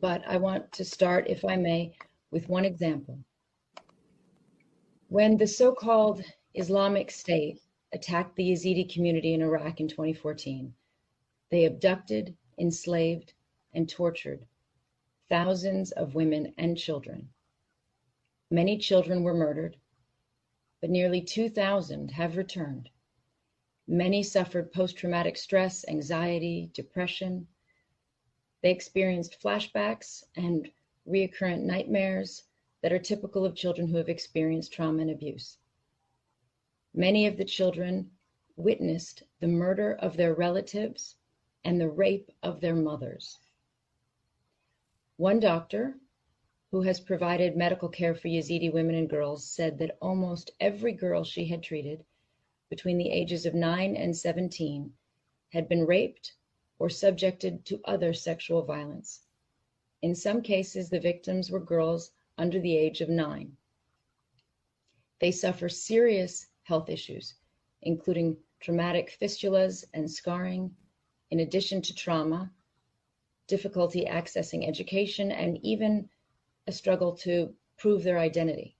but I want to start, if I may, with one example. When the so-called Islamic State attacked the Yazidi community in Iraq in 2014, they abducted, enslaved, and tortured thousands of women and children. Many children were murdered, but nearly 2,000 have returned. Many suffered post-traumatic stress, anxiety, depression. They experienced flashbacks and recurrent nightmares that are typical of children who have experienced trauma and abuse. Many of the children witnessed the murder of their relatives and the rape of their mothers. One doctor who has provided medical care for Yazidi women and girls said that almost every girl she had treated between the ages of 9 and 17 had been raped or subjected to other sexual violence. In some cases, the victims were girls under the age of 9. They suffer serious health issues, including traumatic fistulas and scarring, in addition to trauma, difficulty accessing education, and even a struggle to prove their identity.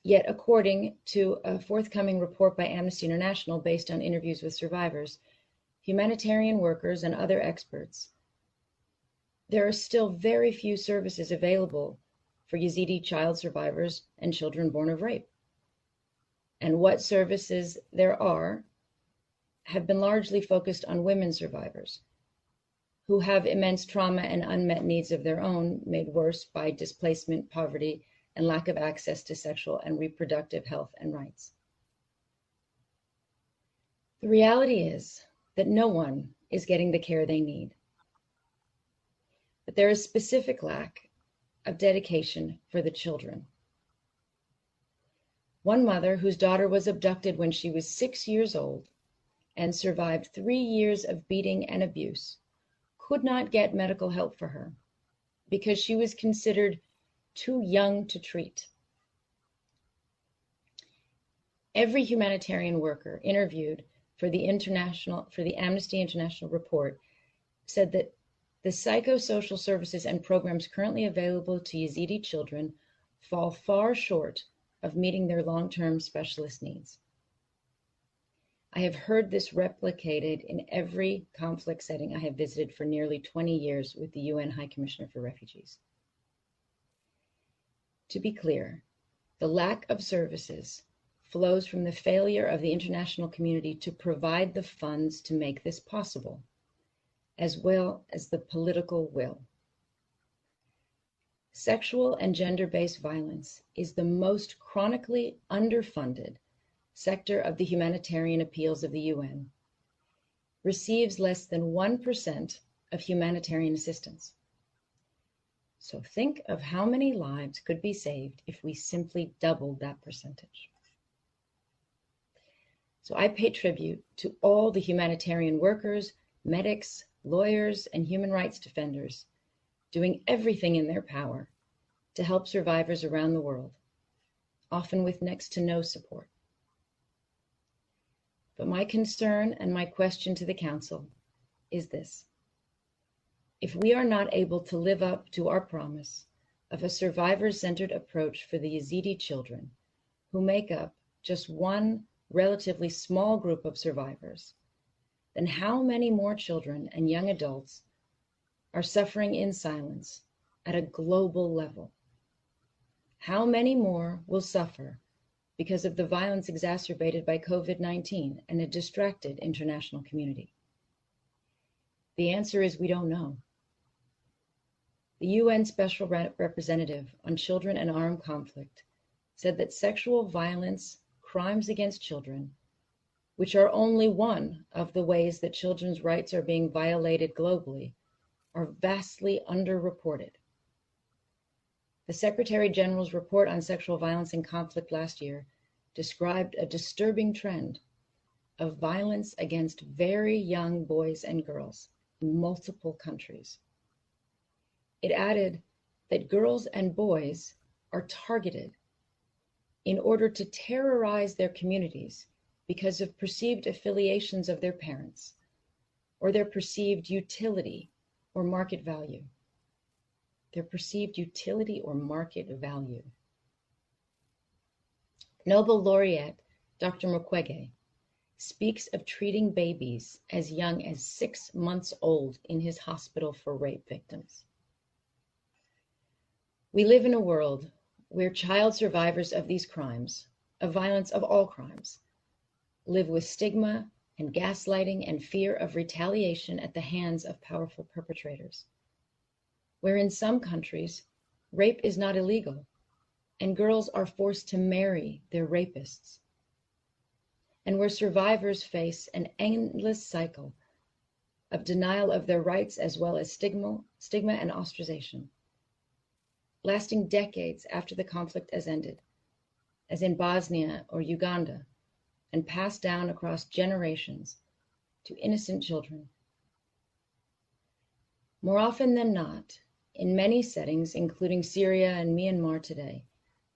Yet, according to a forthcoming report by Amnesty International based on interviews with survivors, humanitarian workers, and other experts, there are still very few services available for Yazidi child survivors and children born of rape. And what services there are have been largely focused on women survivors who have immense trauma and unmet needs of their own, made worse by displacement, poverty, and lack of access to sexual and reproductive health and rights. The reality is that no one is getting the care they need. But there is specific lack of dedication for the children. One mother whose daughter was abducted when she was 6 years old and survived 3 years of beating and abuse could not get medical help for her because she was considered too young to treat. Every humanitarian worker interviewed for the Amnesty International report said that the psychosocial services and programs currently available to Yazidi children fall far short of meeting their long-term specialist needs. I have heard this replicated in every conflict setting I have visited for nearly 20 years with the UN High Commissioner for Refugees. To be clear, the lack of services flows from the failure of the international community to provide the funds to make this possible, as well as the political will. Sexual and gender-based violence is the most chronically underfunded sector of the humanitarian appeals of the UN, receives less than 1% of humanitarian assistance. So think of how many lives could be saved if we simply doubled that percentage. So I pay tribute to all the humanitarian workers, medics, lawyers, and human rights defenders doing everything in their power to help survivors around the world, often with next to no support. But my concern and my question to the Council is this. If we are not able to live up to our promise of a survivor-centered approach for the Yazidi children, who make up just one relatively small group of survivors, then how many more children and young adults are suffering in silence at a global level? How many more will suffer because of the violence exacerbated by COVID-19 and a distracted international community? The answer is we don't know. The UN Special Representative on Children and Armed Conflict said that sexual violence, crimes against children, which are only one of the ways that children's rights are being violated globally, are vastly underreported. The Secretary General's report on sexual violence in conflict last year described a disturbing trend of violence against very young boys and girls in multiple countries. It added that girls and boys are targeted in order to terrorize their communities because of perceived affiliations of their parents or their perceived utility or market value. Their perceived utility or market value. Nobel laureate Dr. Mukwege speaks of treating babies as young as 6 months old in his hospital for rape victims. We live in a world where child survivors of these crimes, of violence of all crimes, live with stigma and gaslighting and fear of retaliation at the hands of powerful perpetrators. Where in some countries, rape is not illegal, and girls are forced to marry their rapists. And where survivors face an endless cycle of denial of their rights as well as stigma and ostracization, lasting decades after the conflict has ended, as in Bosnia or Uganda, and passed down across generations to innocent children. More often than not, in many settings, including Syria and Myanmar today,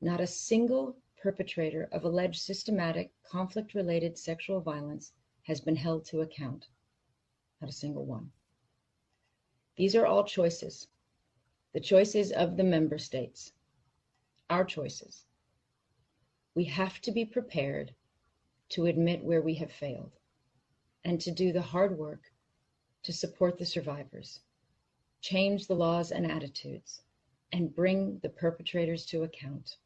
not a single perpetrator of alleged systematic conflict-related sexual violence has been held to account. Not a single one. These are all choices. The choices of the member states. Our choices. We have to be prepared to admit where we have failed and to do the hard work to support the survivors, change the laws and attitudes, and bring the perpetrators to account.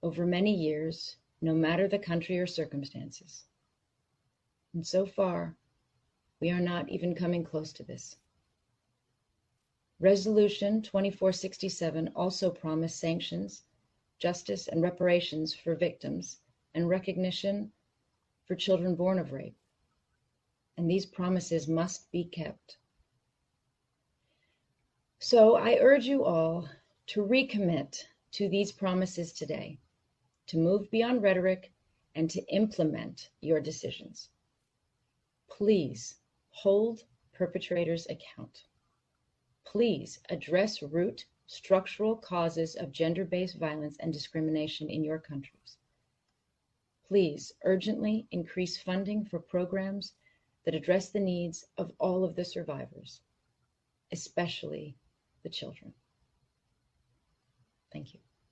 Over many years, no matter the country or circumstances. And so far, we are not even coming close to this. Resolution 2467 also promised sanctions, justice, and reparations for victims, and recognition for children born of rape. And these promises must be kept. So I urge you all to recommit to these promises today, to move beyond rhetoric and to implement your decisions. Please hold perpetrators account. Please address root structural causes of gender-based violence and discrimination in your countries. Please urgently increase funding for programs that address the needs of all of the survivors, especially the children. Thank you.